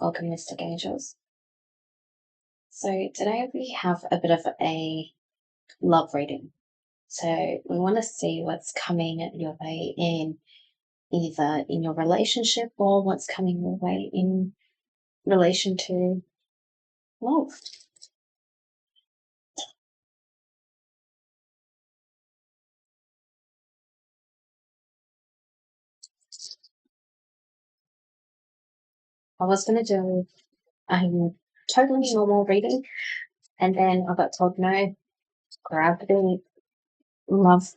Welcome, Mystic Angels. So today we have a bit of a love reading. So we want to see what's coming your way in either in your relationship or what's coming your way in relation to love. I was going to do a totally normal reading, and then I got told no, grab the love,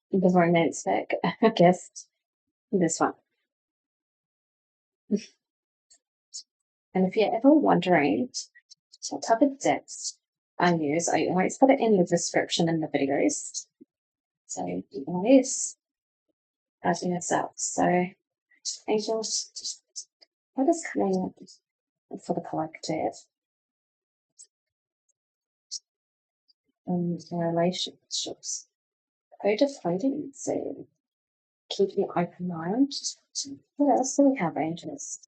the romance deck, I guess, this one. And if you're ever wondering what type of decks I use, I always put it in the description in the videos. So you always ask yourself. So angels, what is coming up for the collective in relationships? Code of codependency. Keep an open mind. What else do we have, angels?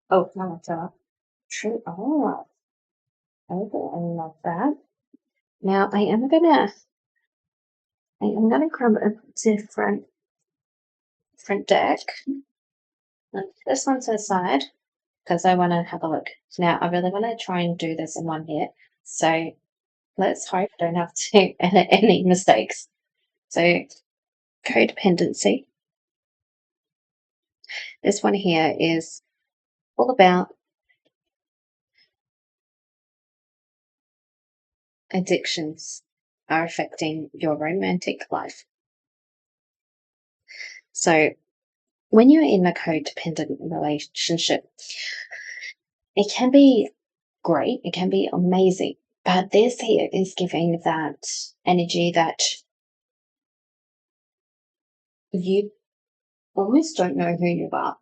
Oh, no, true. Oh, I love that. Now I am gonna grab a different deck. This one to the side because I want to have a look. Now I really want to try and do this in one hit. So let's hope I don't have to edit any mistakes. So codependency. This one here is all about addictions are affecting your romantic life. So when you're in a codependent relationship, it can be great, it can be amazing, but this here is giving that energy that you almost don't know who you are.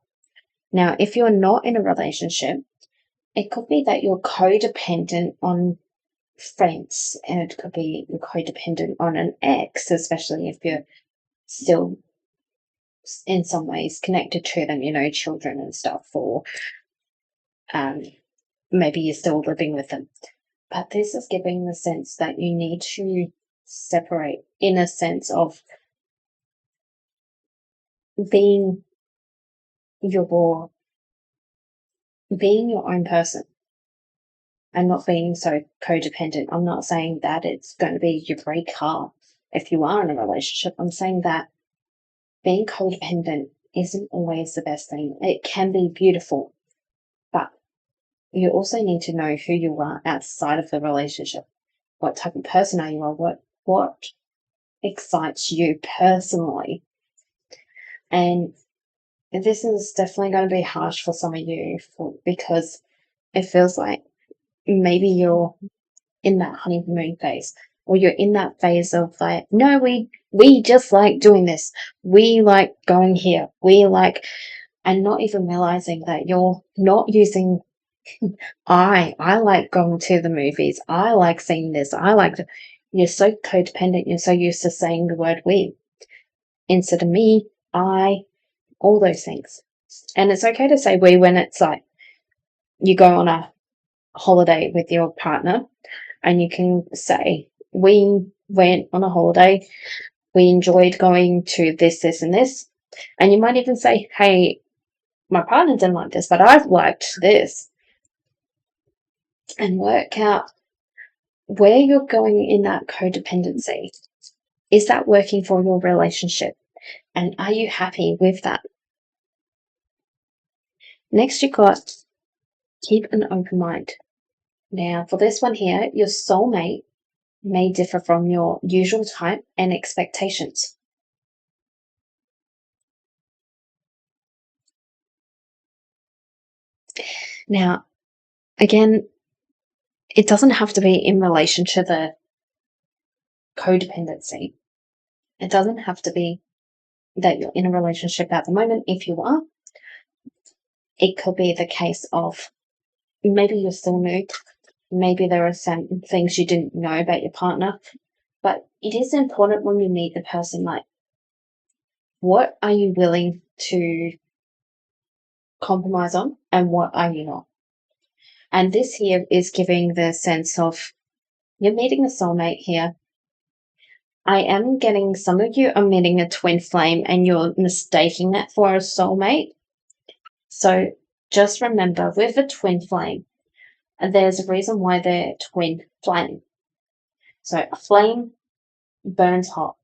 Now, if you're not in a relationship, it could be that you're codependent on friends, and it could be you're codependent on an ex, especially if you're still in some ways connected to them, children and stuff, or maybe you're still living with them. But this is giving the sense that you need to separate in a sense of being your own person and not being so codependent. I'm not saying that it's going to be your breaker if you are in a relationship. I'm saying that being codependent isn't always the best thing. It can be beautiful, but you also need to know who you are outside of the relationship. What type of person are you? Or what excites you personally? And this is definitely going to be harsh for some of you because it feels like maybe you're in that honeymoon phase, or you're in that phase of like, no, we just like doing this. We like going here. We like, and not even realizing that you're not using I like going to the movies. I like seeing this. You're so codependent. You're so used to saying the word we instead of me, I, all those things. And it's okay to say we when it's like you go on a holiday with your partner and you can say, we went on a holiday. We enjoyed going to this, this, and this. And you might even say, hey, my partner didn't like this, but I've liked this. And work out where you're going in that codependency. Is that working for your relationship? And are you happy with that? Next, you've got keep an open mind. Now, for this one here, your soulmate may differ from your usual type and expectations. Now, again, it doesn't have to be in relation to the codependency. It doesn't have to be that you're in a relationship at the moment. If you are, it could be the case of maybe you're still new. Maybe there are some things you didn't know about your partner, but it is important when you meet the person, like, what are you willing to compromise on and what are you not. And this here is giving the sense of you're meeting a soulmate here. I am getting some of you are meeting a twin flame and you're mistaking that for a soulmate. So just remember with a twin flame, there's a reason why they're twin flame. So a flame burns hot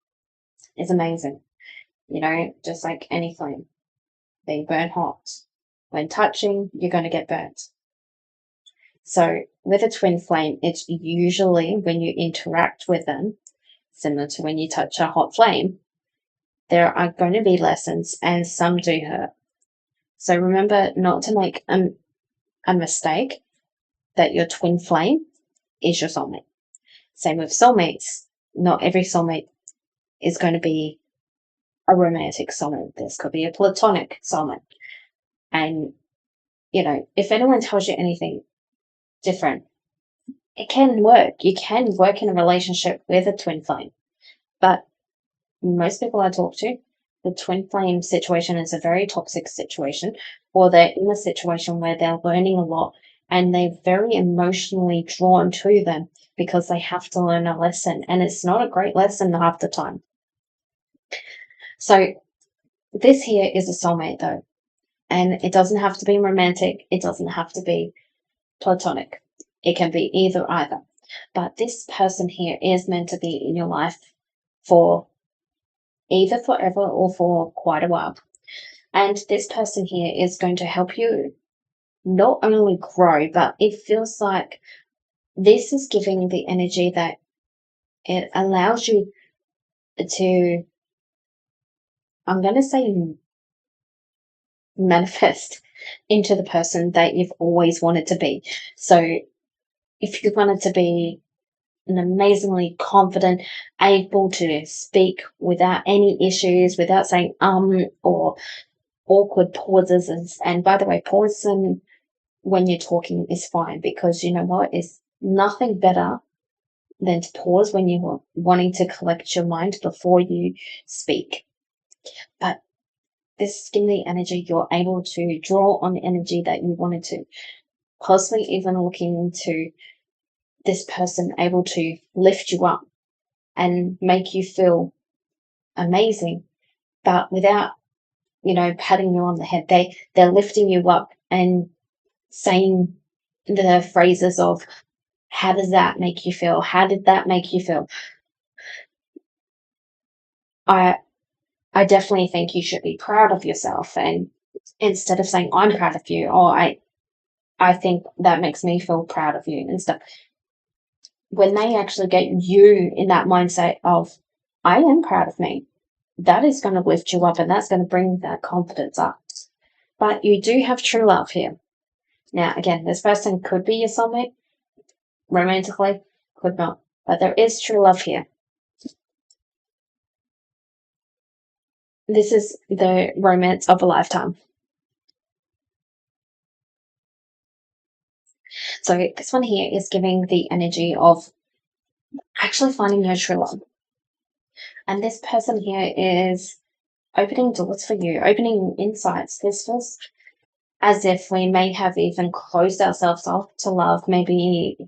is amazing. Just like any flame, they burn hot. When touching, you're going to get burnt. So with a twin flame, it's usually when you interact with them, similar to when you touch a hot flame, there are going to be lessons and some do hurt. So remember not to make a mistake that your twin flame is your soulmate. Same with soulmates. Not every soulmate is going to be a romantic soulmate. This could be a platonic soulmate. And, if anyone tells you anything different, it can work. You can work in a relationship with a twin flame. But most people I talk to, the twin flame situation is a very toxic situation, or they're in a situation where they're learning a lot and they're very emotionally drawn to them because they have to learn a lesson. And it's not a great lesson half the time. So this here is a soulmate though. And it doesn't have to be romantic. It doesn't have to be platonic. It can be either. But this person here is meant to be in your life for either forever or for quite a while. And this person here is going to help you not only grow, but it feels like this is giving the energy that it allows you to, I'm going to say, manifest into the person that you've always wanted to be. So if you wanted to be an amazingly confident, able to speak without any issues, without saying or awkward pauses, and by the way, pausing when you're talking is fine, because you know what, is nothing better than to pause when you're wanting to collect your mind before you speak. But this skin the energy, you're able to draw on the energy that you wanted to, possibly even looking into this person able to lift you up and make you feel amazing, but without, patting you on the head. They're lifting you up and saying the phrases of, how does that make you feel? How did that make you feel? I definitely think you should be proud of yourself, and instead of saying I'm proud of you, or I think that makes me feel proud of you and stuff. When they actually get you in that mindset of I am proud of me, that is going to lift you up and that's going to bring that confidence up. But you do have true love here. Now, again, this person could be your soulmate romantically, could not, but there is true love here. This is the romance of a lifetime. So this one here is giving the energy of actually finding your true love. And this person here is opening doors for you, opening insights. This feels as if we may have even closed ourselves off to love. Maybe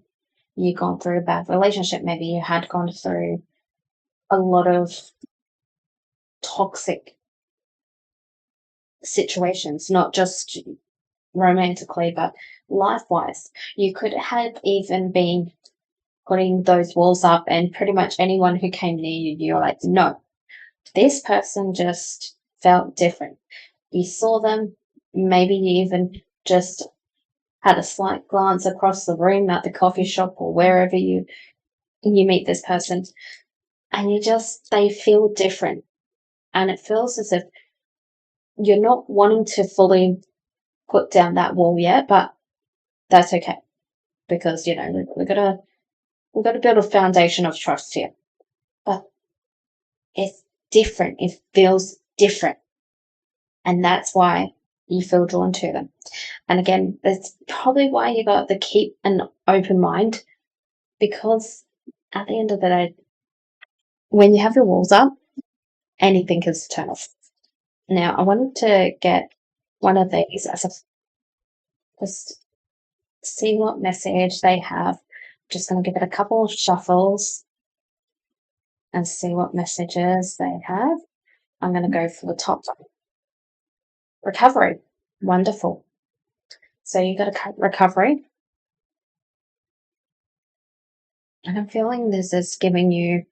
you've gone through a bad relationship. Maybe you had gone through a lot of toxic situations, not just romantically, but life-wise. You could have even been putting those walls up, and pretty much anyone who came near you, you're like, no, this person just felt different. You saw them, maybe you even just had a slight glance across the room at the coffee shop or wherever you meet this person, and they feel different. And it feels as if you're not wanting to fully put down that wall yet, but that's okay, because we've got to build a foundation of trust here. But it's different. It feels different, and that's why you feel drawn to them. And again, that's probably why you got to keep an open mind, because at the end of the day, when you have your walls up, anything can turn off. Now, I wanted to get one of these as a just see what message they have. I'm just going to give it a couple of shuffles and see what messages they have. I'm going to go for the top one. Recovery. Wonderful. So you got a recovery. And I'm feeling this is giving you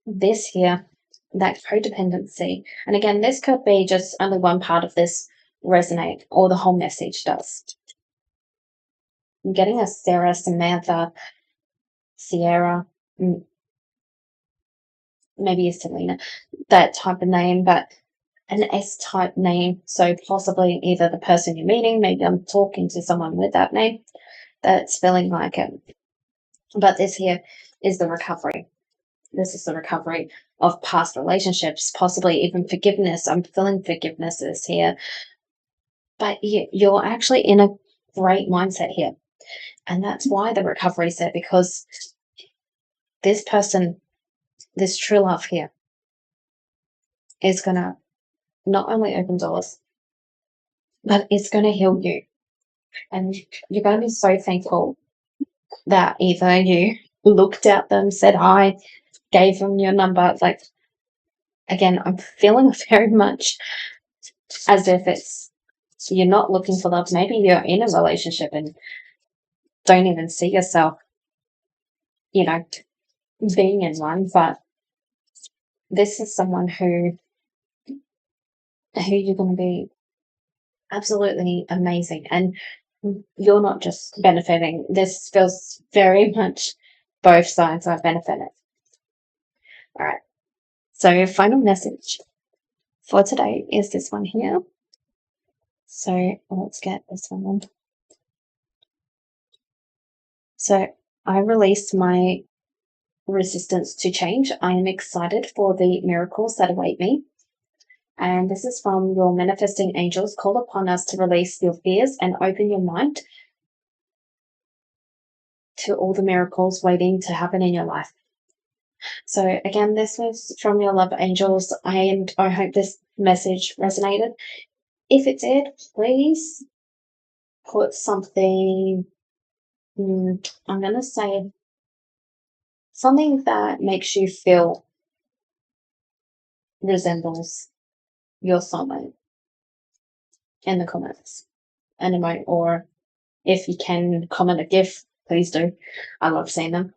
this here, that codependency. And again, this could be just only one part of this resonate, or the whole message does. I'm getting a Sarah, Samantha, Sierra, maybe a Selena, that type of name, but an S-type name. So possibly either the person you're meeting, maybe I'm talking to someone with that name that's feeling like it. But this here is the recovery. This is the recovery of past relationships, possibly even forgiveness. I'm feeling forgiveness is here. But you're actually in a great mindset here. And that's why the recovery is there, because this person, this true love here, is going to not only open doors, but it's going to heal you. And you're going to be so thankful that either you looked at them, said hi, gave them your number. Like, again, I'm feeling very much as if it's you're not looking for love. Maybe you're in a relationship and don't even see yourself, being in one. But this is someone who you're going to be absolutely amazing. And you're not just benefiting. This feels very much both sides are benefiting. All right. So your final message for today is this one here. So let's get this one on. So I release my resistance to change. I am excited for the miracles that await me. And this is from your manifesting angels. Call upon us to release your fears and open your mind to all the miracles waiting to happen in your life. So again, this was from your love angels. I hope this message resonated. If it did, please put something, I'm going to say something that makes you feel resembles your soulmate in the comments. Anyway, or if you can comment a GIF, please do. I love seeing them.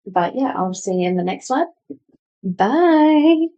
But yeah, I'll see you in the next one. Bye.